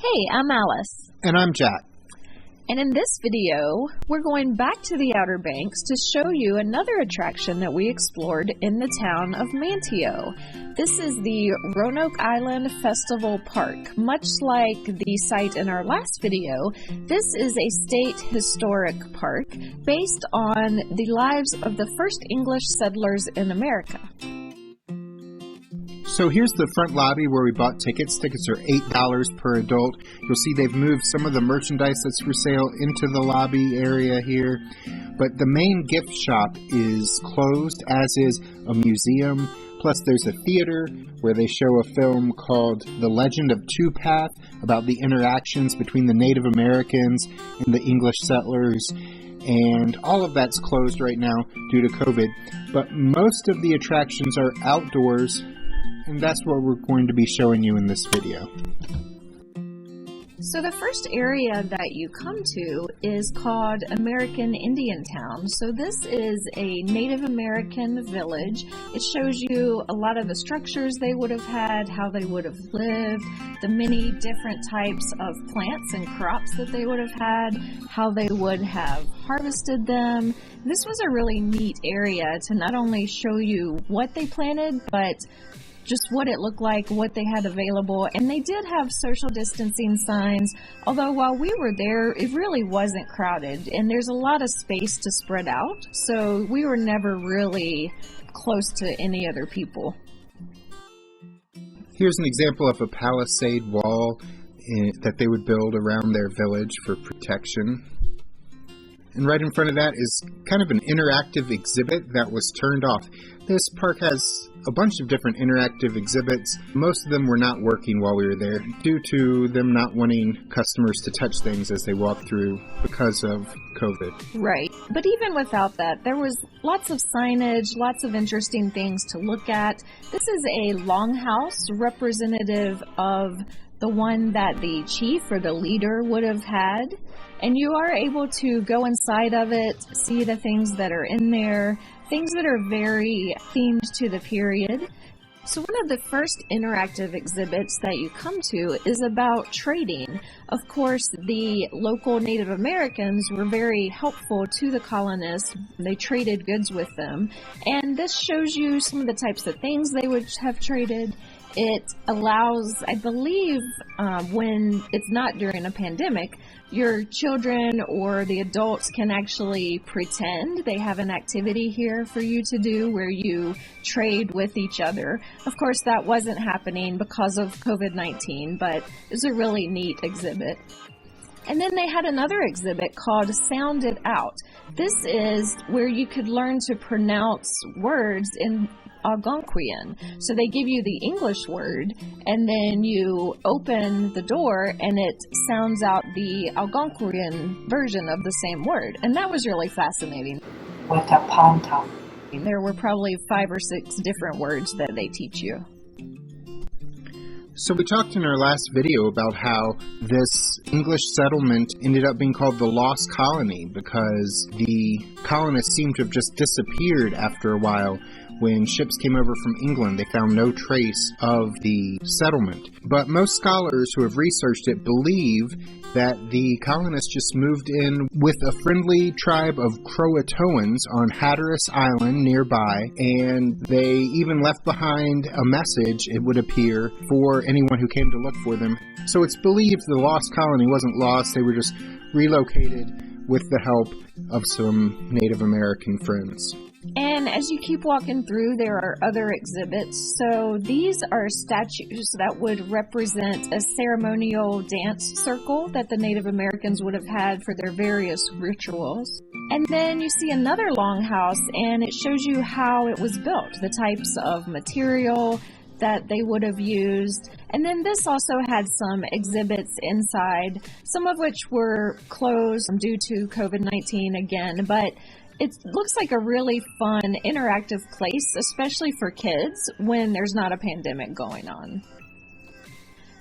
Hey, I'm Alice. And I'm Jack. And in this video, we're going back to the Outer Banks to show you another attraction that we explored in the town of Manteo. This is the Roanoke Island Festival Park. Much like the site in our last video, this is a state historic park based on the lives of the first English settlers in America. So here's the front lobby where we bought tickets. Tickets are $8 per adult. You'll see they've moved some of the merchandise that's for sale into the lobby area here. But the main gift shop is closed, as is a museum. Plus there's a theater where they show a film called The Legend of Two-Path about the interactions between the Native Americans and the English settlers. And all of that's closed right now due to COVID. But most of the attractions are outdoors. And that's what we're going to be showing you in this video. So the first area that you come to is called American Indian Town. So this is a Native American village. It shows you a lot of the structures they would have had, how they would have lived, the many different types of plants and crops that they would have had, how they would have harvested them. This was a really neat area to not only show you what they planted, but just what it looked like, what they had available. And they did have social distancing signs, although while we were there, it really wasn't crowded. And there's a lot of space to spread out, so we were never really close to any other people. Here's an example of a palisade wall that they would build around their village for protection. And right in front of that is kind of an interactive exhibit that was turned off. This park has a bunch of different interactive exhibits. Most of them were not working while we were there due to them not wanting customers to touch things as they walk through because of COVID. Right. But even without that, there was lots of signage, lots of interesting things to look at. This is a longhouse representative of the one that the chief or the leader would have had. And you are able to go inside of it, see the things that are in there, things that are very themed to the period. So one of the first interactive exhibits that you come to is about trading. Of course, the local Native Americans were very helpful to the colonists. They traded goods with them. And this shows you some of the types of things they would have traded. It allows, I believe, when it's not during a pandemic, your children or the adults can actually pretend they have an activity here for you to do where you trade with each other. Of course, that wasn't happening because of COVID-19, but it's a really neat exhibit. And then they had another exhibit called Sound It Out. This is where you could learn to pronounce words in Algonquian. So they give you the English word, and then you open the door and it sounds out the Algonquian version of the same word. And that was really fascinating. There were probably 5 or 6 different words that they teach you. So we talked in our last video about how this English settlement ended up being called the Lost Colony because the colonists seemed to have just disappeared after a while. When ships came over from England, they found no trace of the settlement. But most scholars who have researched it believe that the colonists just moved in with a friendly tribe of Croatoans on Hatteras Island nearby, and they even left behind a message, it would appear, for anyone who came to look for them. So it's believed the lost colony wasn't lost, they were just relocated with the help of some Native American friends. And as you keep walking through, there are other exhibits. So these are statues that would represent a ceremonial dance circle that the Native Americans would have had for their various rituals. And then you see another longhouse, and it shows you how it was built, the types of material that they would have used. And then this also had some exhibits inside, some of which were closed due to COVID-19 again, but it looks like a really fun, interactive place, especially for kids when there's not a pandemic going on.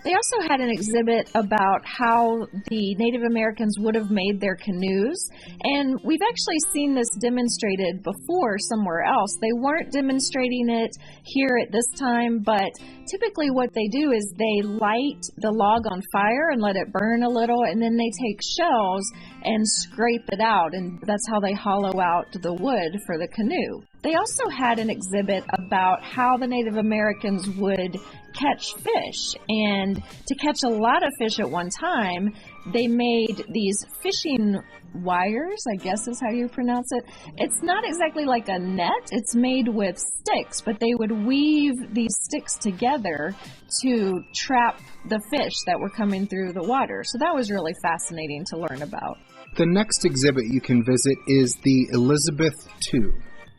They also had an exhibit about how the Native Americans would have made their canoes, and we've actually seen this demonstrated before somewhere else. They weren't demonstrating it here at this time, but typically what they do is they light the log on fire and let it burn a little, and then they take shells and scrape it out, and that's how they hollow out the wood for the canoe. They also had an exhibit about how the Native Americans would catch fish, and to catch a lot of fish at one time, they made these fishing wires, I guess is how you pronounce it. It's not exactly like a net, it's made with sticks, but they would weave these sticks together to trap the fish that were coming through the water. So that was really fascinating to learn about. The next exhibit you can visit is the Elizabeth II.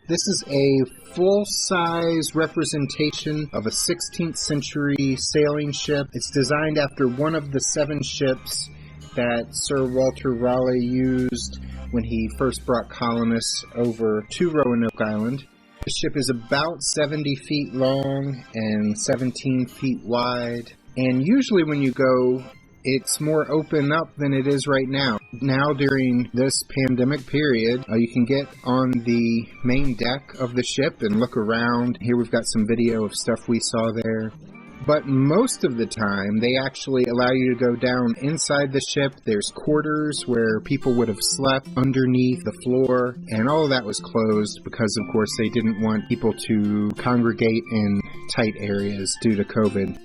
This is a full-size representation of a 16th century sailing ship. It's designed after one of the 7 ships that Sir Walter Raleigh used when he first brought colonists over to Roanoke Island. The ship is about 70 feet long and 17 feet wide. And usually when you go, it's more open up than it is right now. Now during this pandemic period, you can get on the main deck of the ship and look around. Here we've got some video of stuff we saw there. But most of the time, they actually allow you to go down inside the ship. There's quarters where people would have slept underneath the floor, and all of that was closed because, of course, they didn't want people to congregate in tight areas due to COVID.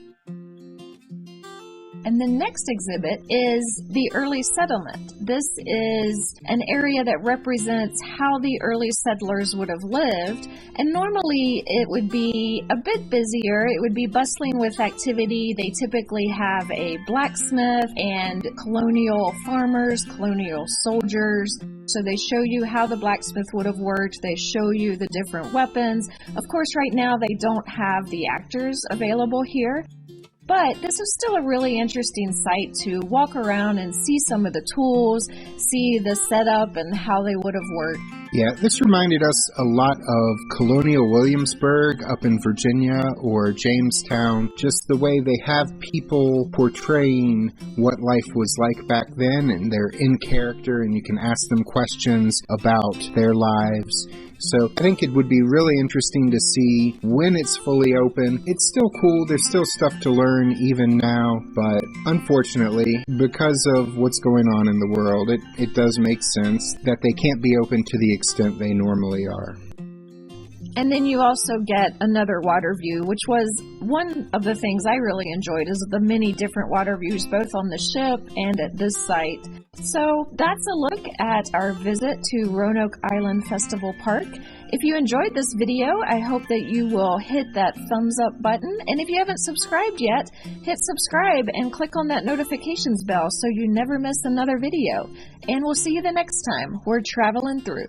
And the next exhibit is the early settlement. This is an area that represents how the early settlers would have lived. And normally it would be a bit busier. It would be bustling with activity. They typically have a blacksmith and colonial farmers, colonial soldiers. So they show you how the blacksmith would have worked. They show you the different weapons. Of course, right now they don't have the actors available here. But this is still a really interesting site to walk around and see some of the tools, see the setup and how they would have worked. Yeah, this reminded us a lot of colonial Williamsburg up in Virginia or Jamestown. Just the way they have people portraying what life was like back then, and they're in character and you can ask them questions about their lives. So I think it would be really interesting to see when it's fully open. It's still cool. There's still stuff to learn even now. But unfortunately, because of what's going on in the world, it does make sense that they can't be open to the extent they normally are. And then you also get another water view, which was one of the things I really enjoyed, is the many different water views, both on the ship and at this site. So that's a look at our visit to Roanoke Island Festival Park. If you enjoyed this video, I hope that you will hit that thumbs up button. And if you haven't subscribed yet, hit subscribe and click on that notifications bell so you never miss another video. And we'll see you the next time we're traveling through.